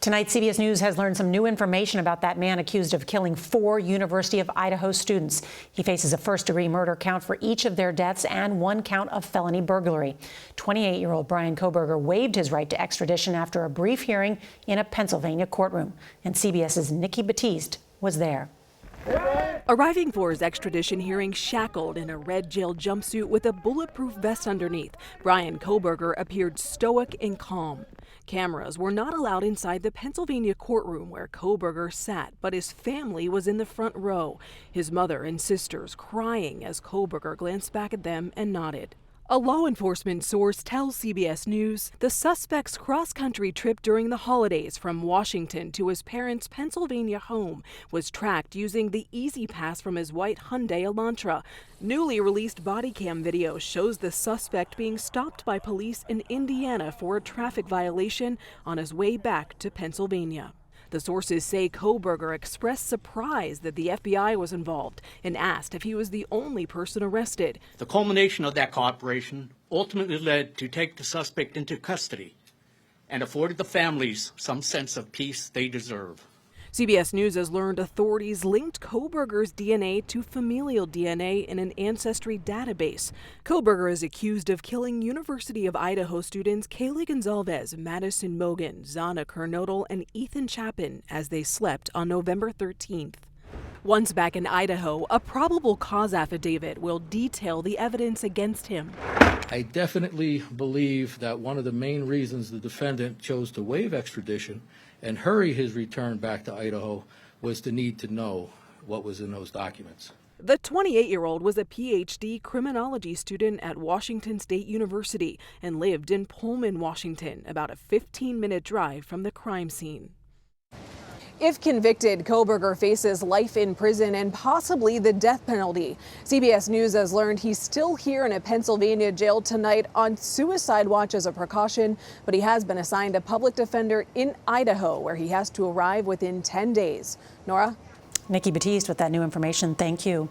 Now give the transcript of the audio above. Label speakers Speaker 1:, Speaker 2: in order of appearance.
Speaker 1: Tonight, CBS News has learned some new information about that man accused of killing 4 University of Idaho students. He faces a first-degree murder count for each of their deaths and 1 count of felony burglary. 28-year-old Bryan Kohberger waived his right to extradition after a brief hearing in a Pennsylvania courtroom. And CBS's Nikki Battiste was there.
Speaker 2: Arriving for his extradition hearing shackled in a red jail jumpsuit with a bulletproof vest underneath, Bryan Kohberger appeared stoic and calm. Cameras were not allowed inside the Pennsylvania courtroom where Kohberger sat, but his family was in the front row, his mother and sisters crying as Kohberger glanced back at them and nodded. A law enforcement source tells CBS News the suspect's cross-country trip during the holidays from Washington to his parents' Pennsylvania home was tracked using the Easy Pass from his white Hyundai Elantra. Newly released body cam video shows the suspect being stopped by police in Indiana for a traffic violation on his way back to Pennsylvania. The sources say Kohberger expressed surprise that the FBI was involved and asked if he was the only person arrested.
Speaker 3: The culmination of that cooperation ultimately led to take the suspect into custody and afforded the families some sense of peace they deserve.
Speaker 2: CBS News has learned authorities linked Kohberger's DNA to familial DNA in an ancestry database. Kohberger is accused of killing University of Idaho students Kaylee Gonzalez, Madison Mogan, Zana Kernodle, and Ethan Chapin as they slept on November 13th. Once back in Idaho, a probable cause affidavit will detail the evidence against him.
Speaker 4: I definitely believe that one of the main reasons the defendant chose to waive extradition and hurry his return back to Idaho was the need to know what was in those documents.
Speaker 2: The 28-year-old was a PhD criminology student at Washington State University and lived in Pullman, Washington, about a 15-minute drive from the crime scene. If convicted, Kohberger faces life in prison and possibly the death penalty. CBS News has learned he's still here in a Pennsylvania jail tonight on suicide watch as a precaution, but he has been assigned a public defender in Idaho, where he has to arrive within 10 days. Norah?
Speaker 1: Nikki Battiste with that new information. Thank you.